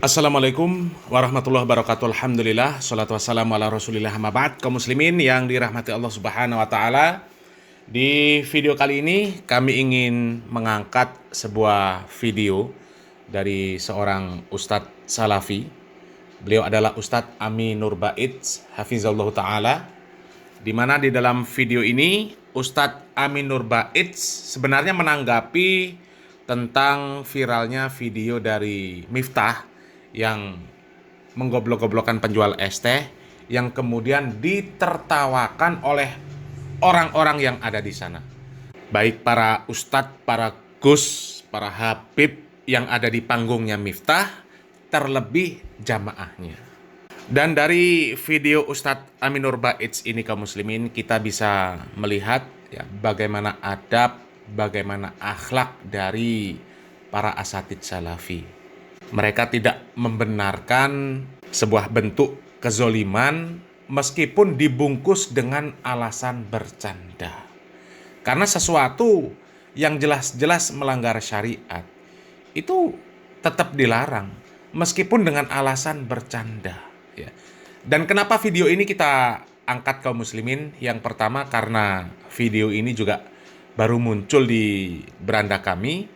Assalamualaikum warahmatullahi wabarakatuh. Alhamdulillah, salatu wassalamu ala rasulillah, amma ba'd. Kaum muslimin yang dirahmati Allah subhanahu wa ta'ala, di video kali ini kami ingin mengangkat sebuah video dari seorang Ustadz Salafi. Beliau adalah Ustadz Amin Nur Bait hafizallahu ta'ala, di mana di dalam video ini Ustadz Amin Nur Bait sebenarnya menanggapi tentang viralnya video dari Miftah yang menggoblok-goblokkan penjual es teh, yang kemudian ditertawakan oleh orang-orang yang ada di sana, baik para ustadz, para gus, para habib yang ada di panggungnya Miftah, terlebih jamaahnya. Dan dari video Ustadz Amin Nur Bait ini, kaum muslimin, kita bisa melihat ya, bagaimana adab, bagaimana akhlak dari para asatidz salafi. Mereka tidak membenarkan sebuah bentuk kezoliman meskipun dibungkus dengan alasan bercanda. Karena sesuatu yang jelas-jelas melanggar syariat itu tetap dilarang meskipun dengan alasan bercanda. Ya. Dan kenapa video ini kita angkat, kaum muslimin? Yang pertama karena video ini juga baru muncul di beranda kami,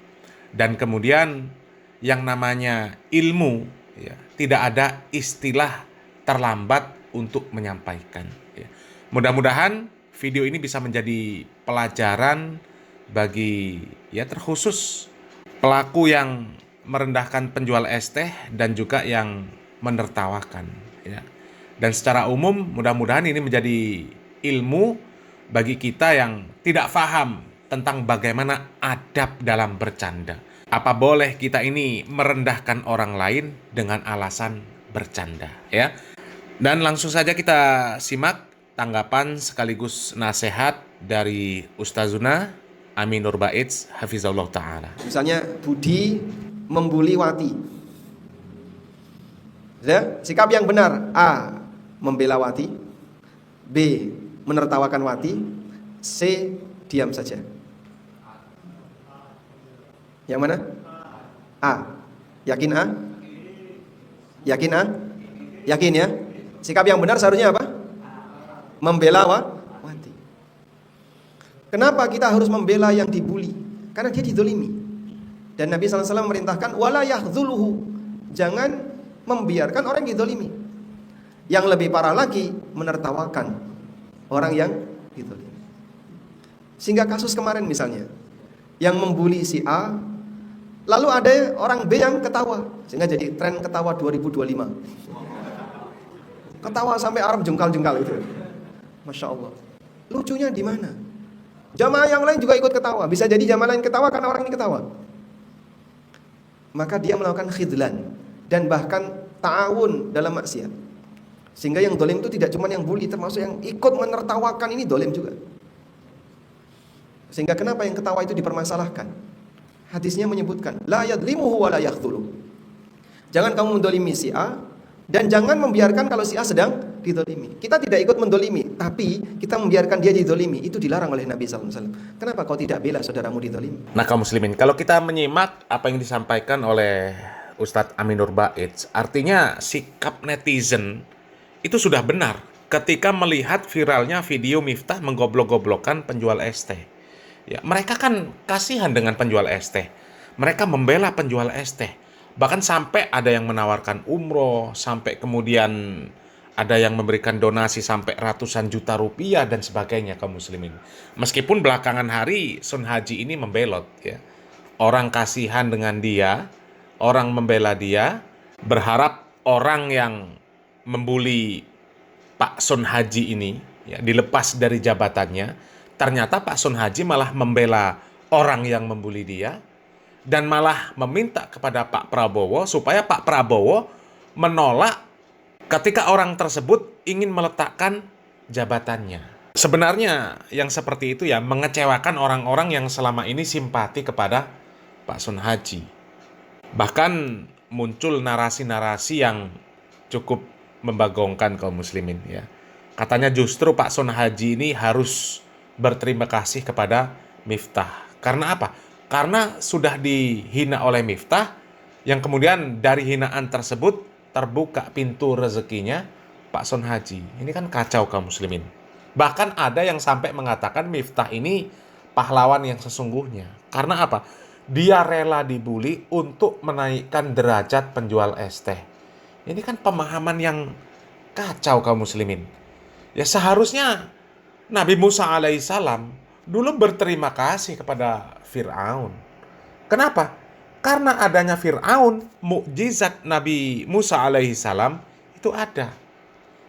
dan kemudian yang namanya ilmu ya, tidak ada istilah terlambat untuk menyampaikan ya. Mudah-mudahan video ini bisa menjadi pelajaran bagi ya, terkhusus pelaku yang merendahkan penjual es teh dan juga yang menertawakan ya. Dan secara umum mudah-mudahan ini menjadi ilmu bagi kita yang tidak paham tentang bagaimana adab dalam bercanda. Apa boleh kita ini merendahkan orang lain dengan alasan bercanda ya? Dan langsung saja kita simak tanggapan sekaligus nasihat dari Ustazuna Amin Nur Bait hafizallahu ta'ala. Misalnya Budi membuli Wati ya, sikap yang benar: A. Membela Wati, B. Menertawakan Wati, C. Diam saja. Yang mana? A. Yakin A? Yakin A? Yakin ya? Sikap yang benar seharusnya apa? Membela Wati. Kenapa kita harus membela yang dibuli? Karena dia didolimi. Dan Nabi SAW memerintahkan wala yahdzuluhu, jangan membiarkan orang yang didolimi. Yang lebih parah lagi, menertawakan orang yang didolimi. Sehingga kasus kemarin misalnya, yang membuli si A, lalu ada orang B yang ketawa, sehingga jadi tren ketawa 2025. Ketawa sampai Arab jengkal-jengkal itu. Masya Allah. Lucunya di mana? Jamaah yang lain juga ikut ketawa. Bisa jadi jamaah lain ketawa karena orang ini ketawa. Maka dia melakukan khidlan dan bahkan ta'awun dalam maksiat. Sehingga yang dolim itu tidak cuma yang bully, termasuk yang ikut menertawakan ini dolim juga. Sehingga kenapa yang ketawa itu dipermasalahkan? Hadisnya menyebutkan la yadlimuhu wa la yakhdhulu. Jangan kamu mendolimi si A, dan jangan membiarkan kalau si A sedang didolimi. Kita tidak ikut mendolimi, tapi kita membiarkan dia didolimi. Itu dilarang oleh Nabi SAW. Kenapa kau tidak bela saudaramu didolimi? Nah, kaum muslimin, kalau kita menyimak apa yang disampaikan oleh Ustadz Amin Nur Bait, artinya sikap netizen itu sudah benar ketika melihat viralnya video Miftah menggoblok-goblokkan penjual es teh. Ya, mereka kan kasihan dengan penjual es teh. Mereka membela penjual es teh. Bahkan sampai ada yang menawarkan umroh, sampai kemudian ada yang memberikan donasi sampai ratusan juta rupiah dan sebagainya, kaum muslimin. Meskipun belakangan hari Sun Haji ini membelot ya. Orang kasihan dengan dia, orang membela dia, berharap orang yang membuli Pak Sun Haji ini ya, dilepas dari jabatannya. Ternyata Pak Sun Haji malah membela orang yang membuli dia dan malah meminta kepada Pak Prabowo supaya Pak Prabowo menolak ketika orang tersebut ingin meletakkan jabatannya. Sebenarnya yang seperti itu ya mengecewakan orang-orang yang selama ini simpati kepada Pak Sun Haji. Bahkan muncul narasi-narasi yang cukup membagongkan kaum muslimin ya. Katanya justru Pak Sun Haji ini harus berterima kasih kepada Miftah. Karena apa? Karena sudah dihina oleh Miftah, Yang kemudian dari hinaan tersebut terbuka pintu rezekinya Pak Son Haji. Ini kan kacau kaum muslimin. Bahkan ada yang sampai mengatakan Miftah ini pahlawan yang sesungguhnya. Karena apa? Dia rela dibully untuk menaikkan derajat penjual es teh. Ini kan pemahaman yang kacau kaum muslimin. Ya seharusnya Nabi Musa alaihissalam dulu berterima kasih kepada Fir'aun. Kenapa? Karena adanya Fir'aun, mukjizat Nabi Musa alaihissalam itu ada.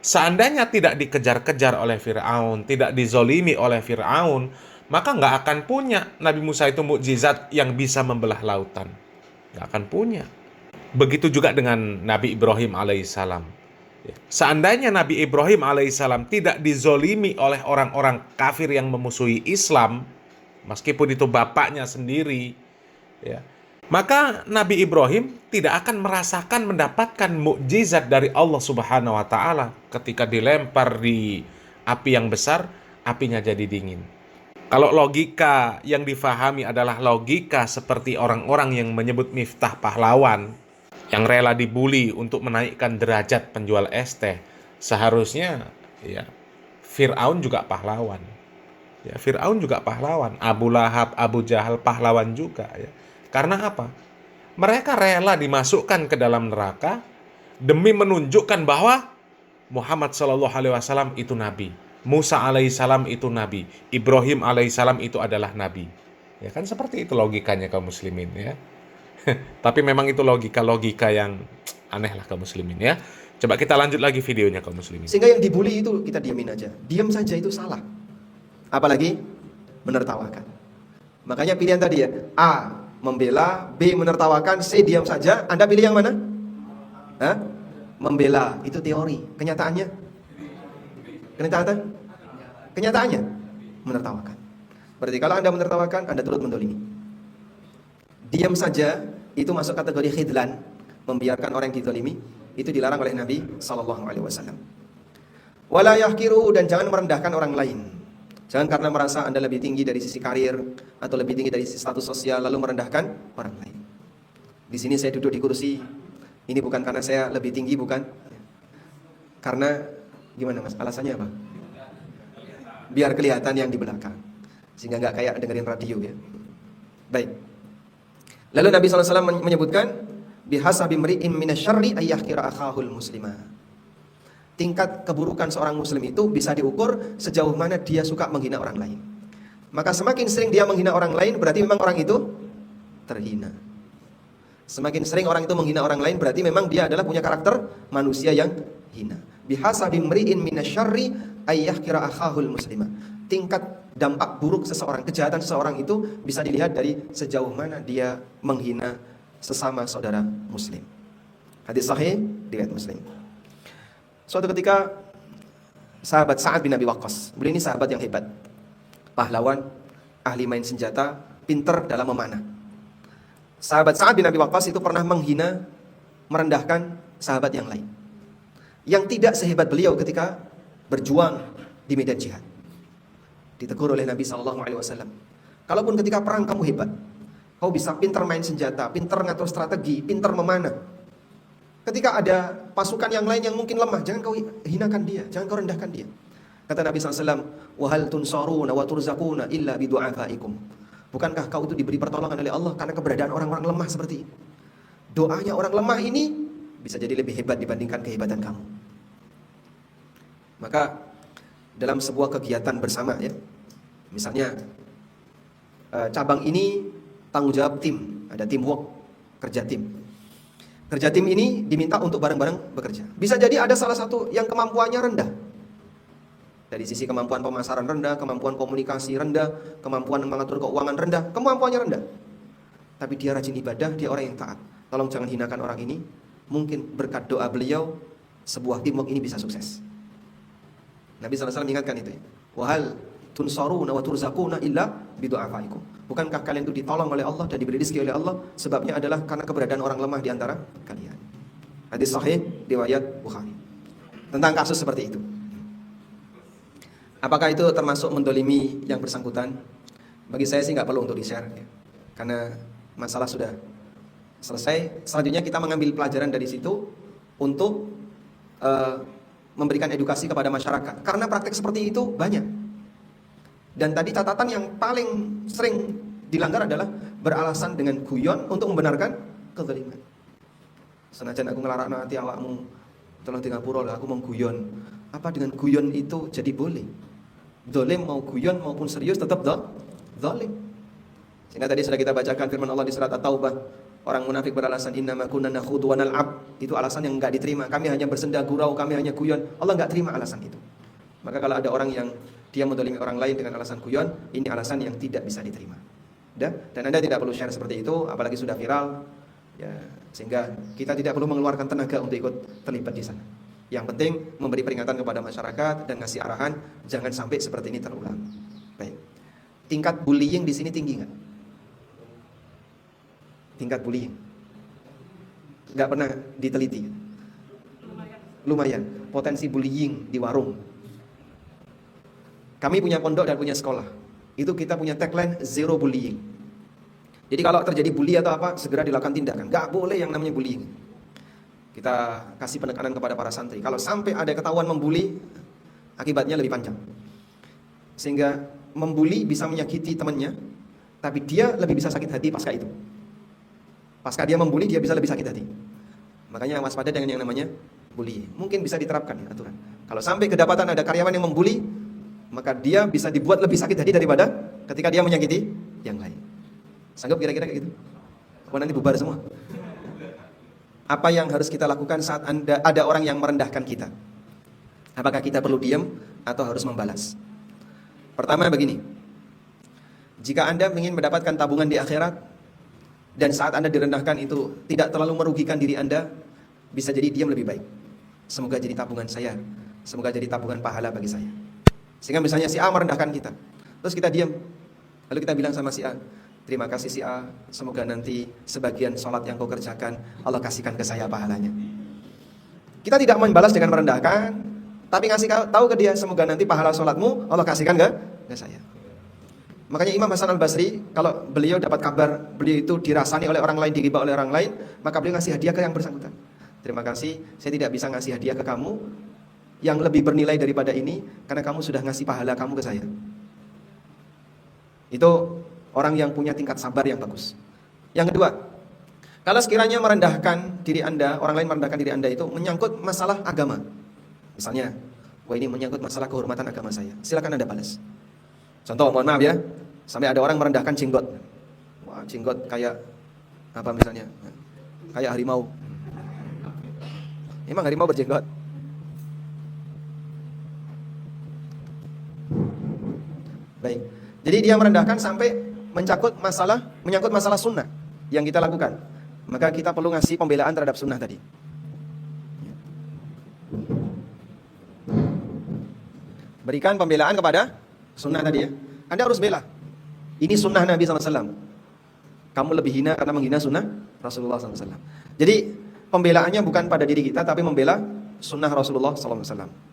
Seandainya tidak dikejar-kejar oleh Fir'aun, tidak dizolimi oleh Fir'aun, maka nggak akan punya Nabi Musa itu mukjizat yang bisa membelah lautan. Nggak akan punya. Begitu juga dengan Nabi Ibrahim alaihissalam. Seandainya Nabi Ibrahim alaihissalam tidak dizolimi oleh orang-orang kafir yang memusuhi Islam, meskipun itu bapaknya sendiri, ya, maka Nabi Ibrahim tidak akan merasakan mendapatkan mukjizat dari Allah Subhanahu wa taala ketika dilempar di api yang besar, apinya jadi dingin. Kalau logika yang difahami adalah logika seperti orang-orang yang menyebut Miftah pahlawan, yang rela dibully untuk menaikkan derajat penjual es teh, seharusnya ya Fir'aun juga pahlawan. Ya, Fir'aun juga pahlawan, Abu Lahab, Abu Jahal pahlawan juga ya. Karena apa? Mereka rela dimasukkan ke dalam neraka demi menunjukkan bahwa Muhammad Shallallahu Alaihi Wasallam itu nabi, Musa alaihissalam itu nabi, Ibrahim alaihissalam itu adalah nabi. Ya kan seperti itu logikanya kaum muslimin ya. Tapi memang itu logika-logika yang aneh lah kaum muslimin ya. Coba kita lanjut lagi videonya kaum muslimin. Sehingga yang dibully itu kita diamin aja. Diam saja itu salah. Apalagi menertawakan. Makanya pilihan tadi ya, A membela, B menertawakan, C diam saja. Anda pilih yang mana? Hah? Membela, itu teori. Kenyataannya? Kenyataannya menertawakan. Berarti kalau Anda menertawakan, Anda turut mendolimi. Diam saja itu masuk kategori khidlan, membiarkan orang yang dizalimi, itu dilarang oleh Nabi sallallahu alaihi wasallam. Wala yahkiru, dan jangan merendahkan orang lain. Jangan karena merasa Anda lebih tinggi dari sisi karir atau lebih tinggi dari sisi status sosial lalu merendahkan orang lain. Di sini saya duduk di kursi, ini bukan karena saya lebih tinggi, bukan. Karena gimana Mas? Alasannya apa? Biar kelihatan yang di belakang. Sehingga nggak kayak dengerin radio ya. Baik. Lalu Nabi SAW menyebutkan bihasabi mri'in minasyarri ayyahkira akhahul muslimah. Tingkat keburukan seorang muslim itu bisa diukur sejauh mana dia suka menghina orang lain. Maka semakin sering dia menghina orang lain, berarti memang orang itu terhina. Semakin sering orang itu menghina orang lain, berarti memang dia adalah punya karakter manusia yang hina. Bihasabi mri'in minasyarri ayyahkira akhahul muslimah. Tingkat dampak buruk seseorang, kejahatan seseorang itu bisa dilihat dari sejauh mana dia menghina sesama saudara muslim. Hadis sahih riwayat Muslim. Suatu ketika sahabat Sa'ad bin Abi Waqqas, beliau ini sahabat yang hebat, pahlawan, ahli main senjata, pinter dalam memanah. Sahabat Sa'ad bin Abi Waqqas itu pernah menghina, merendahkan sahabat yang lain, yang tidak sehebat beliau ketika berjuang di medan jihad. Ditegur oleh Nabi SAW. Kalaupun ketika perang kamu hebat, kau bisa pintar main senjata, pintar ngatur strategi, pintar memanah. Ketika ada pasukan yang lain yang mungkin lemah, jangan kau hinakan dia, jangan kau rendahkan dia. Kata Nabi SAW, wahal tunsaruna wa turzakuna illa bidu'afaikum. Bukankah kau itu diberi pertolongan oleh Allah karena keberadaan orang-orang lemah seperti ini? Doanya orang lemah ini bisa jadi lebih hebat dibandingkan kehebatan kamu. Maka dalam sebuah kegiatan bersama ya, misalnya cabang ini tanggung jawab tim, ada teamwork, kerja tim. Kerja tim ini diminta untuk bareng-bareng bekerja. Bisa jadi ada salah satu yang kemampuannya rendah. Dari sisi kemampuan pemasaran rendah, kemampuan komunikasi rendah, kemampuan mengatur keuangan rendah, kemampuannya rendah. Tapi dia rajin ibadah, dia orang yang taat. Tolong jangan hinakan orang ini. Mungkin berkat doa beliau, sebuah teamwork ini bisa sukses. Nabi SAW mengingatkan itu ya. Wahal tunsaruna wa turzakuna illa bidu'afaikum. Bukankah kalian itu ditolong oleh Allah dan diberi rezeki oleh Allah? Sebabnya adalah karena keberadaan orang lemah di antara kalian. Hadis sahih riwayat Bukhari. Tentang kasus seperti itu. Apakah itu termasuk mendolimi yang bersangkutan? Bagi saya sih nggak perlu untuk di-share ya. Karena masalah sudah Selesai, selanjutnya kita mengambil pelajaran dari situ untuk memberikan edukasi kepada masyarakat. Karena praktek seperti itu banyak. Dan tadi catatan yang paling sering dilanggar adalah beralasan dengan guyon untuk membenarkan kezaliman. Senajan aku ngelarang nanti awakmu tolong di ngapura lah, aku mau guyon. Apa dengan guyon itu jadi boleh? Dolim mau guyon maupun serius tetap dolim. Sehingga tadi sudah kita bacakan firman Allah di surat At-Taubah. Orang munafik beralasan innama kunna nakhudu wa nal'ab. Itu alasan yang enggak diterima. Kami hanya bersenda gurau, kami hanya guyon. Allah enggak terima alasan itu. Maka kalau ada orang yang dia mendolimi orang lain dengan alasan guyon, ini alasan yang tidak bisa diterima. Dan Anda tidak perlu share seperti itu, apalagi sudah viral. Ya, sehingga kita tidak perlu mengeluarkan tenaga untuk ikut terlibat di sana. Yang penting memberi peringatan kepada masyarakat dan ngasih arahan, jangan sampai seperti ini terulang. Baik. Tingkat bullying di sini tinggi nggak? Tingkat bullying nggak pernah diteliti. Lumayan. Potensi bullying di warung. Kami punya pondok dan punya sekolah. Itu kita punya tagline zero bullying. Jadi kalau terjadi bully atau apa, segera dilakukan tindakan. Nggak boleh yang namanya bullying. Kita kasih penekanan kepada para santri. Kalau sampai ada ketahuan membuli, akibatnya lebih panjang. Sehingga membuli bisa menyakiti temannya, tapi dia lebih bisa sakit hati pasca itu. Pasca dia membuli, dia bisa lebih sakit hati. Makanya waspada dengan yang namanya bully. Mungkin bisa diterapkan ya, aturan. Kalau sampai kedapatan ada karyawan yang membuli, maka dia bisa dibuat lebih sakit hati daripada ketika dia menyakiti yang lain. Sanggup kira-kira kayak gitu? Apa nanti bubar semua? Apa yang harus kita lakukan saat ada orang yang merendahkan kita? Apakah kita perlu diam atau harus membalas? Pertama begini, jika Anda ingin mendapatkan tabungan di akhirat dan saat Anda direndahkan itu tidak terlalu merugikan diri Anda, bisa jadi diam lebih baik. Semoga jadi tabungan saya, semoga jadi tabungan pahala bagi saya. Sehingga misalnya si A merendahkan kita, terus kita diam, lalu kita bilang sama si A, terima kasih si A, semoga nanti sebagian sholat yang kau kerjakan Allah kasihkan ke saya pahalanya. Kita tidak membalas dengan merendahkan, tapi ngasih tahu ke dia, semoga nanti pahala sholatmu Allah kasihkan ke saya. Makanya Imam Hasan Al-Basri, kalau beliau dapat kabar beliau itu dirasani oleh orang lain, diriba oleh orang lain, maka beliau ngasih hadiah ke yang bersangkutan. Terima kasih, saya tidak bisa ngasih hadiah ke kamu yang lebih bernilai daripada ini, karena kamu sudah ngasih pahala kamu ke saya. Itu orang yang punya tingkat sabar yang bagus. Yang kedua, kalau sekiranya merendahkan diri Anda, orang lain merendahkan diri Anda itu menyangkut masalah agama. Misalnya, wah ini menyangkut masalah kehormatan agama saya. Silakan Anda balas. Contoh, mohon maaf ya, sampai ada orang merendahkan jenggot. Wah, jenggot kayak apa misalnya? Kayak harimau. Emang harimau berjenggot? Baik. Jadi dia merendahkan sampai menyangkut masalah sunnah yang kita lakukan. Maka kita perlu ngasih pembelaan terhadap sunnah tadi. Berikan pembelaan kepada sunnah tadi ya. Anda harus bela. Ini sunnah Nabi SAW. Kamu lebih hina karena menghina sunnah Rasulullah SAW. Jadi pembelaannya bukan pada diri kita, tapi membela sunnah Rasulullah SAW.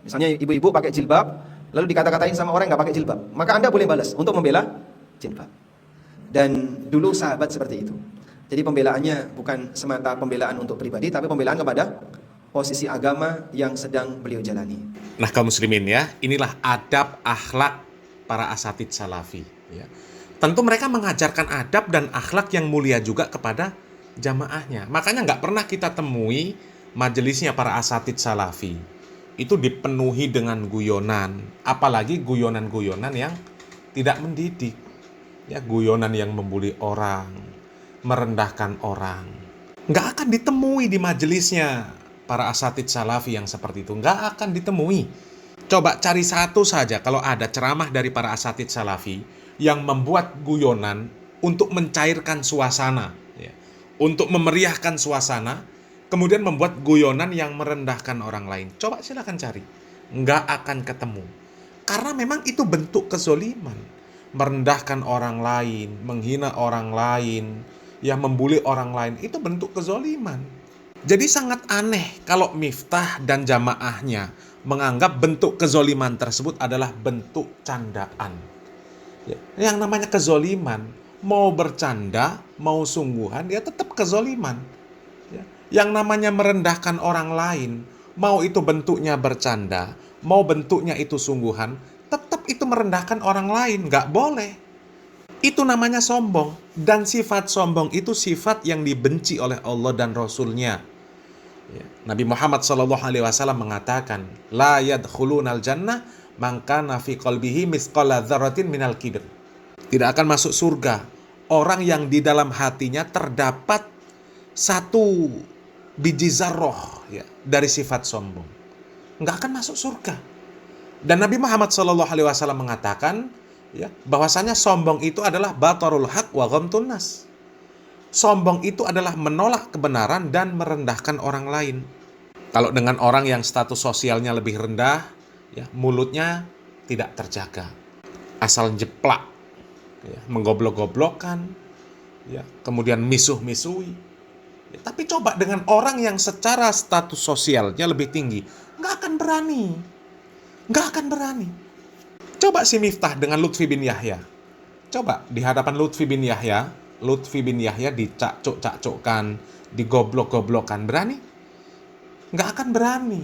Misalnya ibu-ibu pakai jilbab, lalu dikata-katain sama orang yang nggak pakai jilbab, maka Anda boleh balas untuk membela jilbab. Dan dulu sahabat seperti itu. Jadi pembelaannya bukan semata pembelaan untuk pribadi, tapi pembelaan kepada posisi agama yang sedang beliau jalani. Nah kaum muslimin ya, inilah adab akhlak para asatidz salafi ya. Tentu mereka mengajarkan adab dan akhlak yang mulia juga kepada jamaahnya. Makanya nggak pernah kita temui majelisnya para asatidz salafi itu dipenuhi dengan guyonan, apalagi guyonan-guyonan yang tidak mendidik. Ya, guyonan yang membuli orang, merendahkan orang. Nggak akan ditemui di majelisnya para asatidz salafi yang seperti itu. Nggak akan ditemui. Coba cari satu saja kalau ada ceramah dari para asatidz salafi yang membuat guyonan untuk mencairkan suasana, ya, untuk memeriahkan suasana, kemudian membuat guyonan yang merendahkan orang lain. Coba silakan cari. Nggak akan ketemu. Karena memang itu bentuk kezoliman. Merendahkan orang lain, menghina orang lain, ya membuli orang lain, itu bentuk kezoliman. Jadi sangat aneh kalau Miftah dan jamaahnya menganggap bentuk kezoliman tersebut adalah bentuk candaan. Ya, yang namanya kezoliman, Mau bercanda, mau sungguhan, ya tetap kezoliman. Ya. Yang namanya merendahkan orang lain, mau itu bentuknya bercanda, mau bentuknya itu sungguhan, tetap itu merendahkan orang lain, nggak boleh. Itu namanya sombong. Dan sifat sombong itu sifat yang dibenci oleh Allah dan Rasul-Nya. Ya. Nabi Muhammad SAW mengatakan, La yadkhulunal jannah man kana fi qalbihi misqala dzarratin minal kibr. Tidak akan masuk surga orang yang di dalam hatinya terdapat satu biji zarroh ya, dari sifat sombong. Nggak akan masuk surga. Dan Nabi Muhammad SAW mengatakan ya, bahwasanya sombong itu adalah batarul haq wa ghamtun nas. Sombong itu adalah menolak kebenaran dan merendahkan orang lain. Kalau dengan orang yang status sosialnya lebih rendah, ya, mulutnya tidak terjaga. Asal jeplak, ya, menggoblok-goblokkan, ya, kemudian misuh-misuhi. Ya, tapi coba dengan orang yang secara status sosialnya lebih tinggi, nggak akan berani. Nggak akan berani. Coba si Miftah dengan Lutfi bin Yahya. Coba di hadapan Lutfi bin Yahya dicacuk-cacukkan, digoblok-goblokkan. Berani? Nggak akan berani.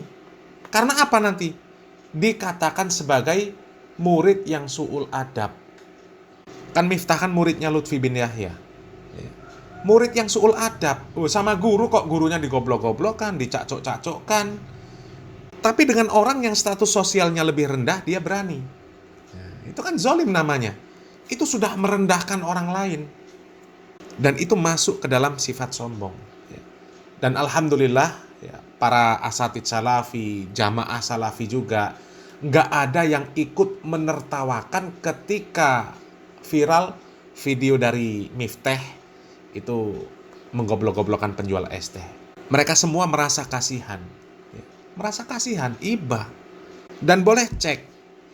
Karena apa nanti? Dikatakan sebagai murid yang su'ul adab. Kan Miftah kan muridnya Lutfi bin Yahya. Murid yang su'ul adab. Sama guru kok gurunya digoblok-goblokkan, dicacuk-cacukkan. Tapi dengan orang yang status sosialnya lebih rendah, dia berani. Itu kan zolim namanya. Itu sudah merendahkan orang lain. Dan itu masuk ke dalam sifat sombong. Dan alhamdulillah, ya, para asatidz salafi, jamaah salafi juga, nggak ada yang ikut menertawakan ketika viral video dari Miftah itu menggoblok-goblokkan penjual es teh. Mereka semua merasa kasihan. Ya, merasa kasihan, iba. Dan boleh cek,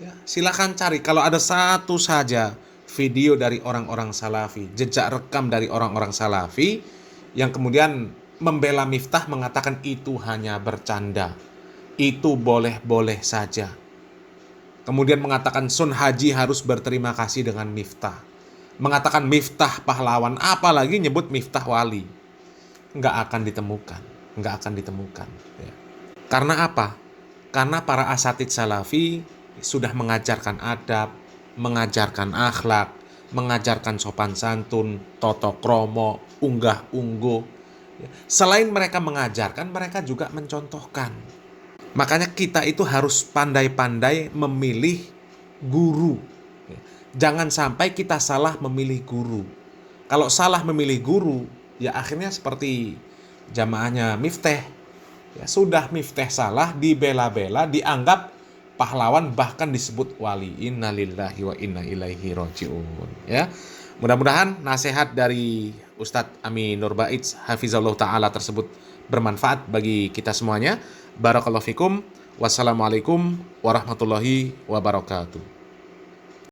ya, silakan cari kalau ada satu saja video dari orang-orang salafi, jejak rekam dari orang-orang salafi yang kemudian membela Miftah mengatakan itu hanya bercanda, itu boleh-boleh saja. Kemudian mengatakan Sun Haji harus berterima kasih dengan Miftah, mengatakan Miftah pahlawan, apalagi nyebut Miftah wali. Nggak akan ditemukan. Ya. Karena apa? Karena para asatidz salafi sudah mengajarkan adab, mengajarkan akhlak, mengajarkan sopan santun, toto kromo, unggah ungguh. Selain mereka mengajarkan, mereka juga mencontohkan. Makanya kita itu harus pandai-pandai memilih guru. Jangan sampai kita salah memilih guru. Kalau salah memilih guru, ya akhirnya seperti jamaahnya Miftah. Ya sudah, Miftah salah, dibela-bela, dianggap pahlawan, bahkan disebut wali. Innalillahi wa inna ilaihi raji'un. Ya. Mudah-mudahan nasihat dari Ustadz Amin Nur Baidz hafizallahu taala tersebut bermanfaat bagi kita semuanya. Barakallahu fikum. Wassalamualaikum warahmatullahi wabarakatuh.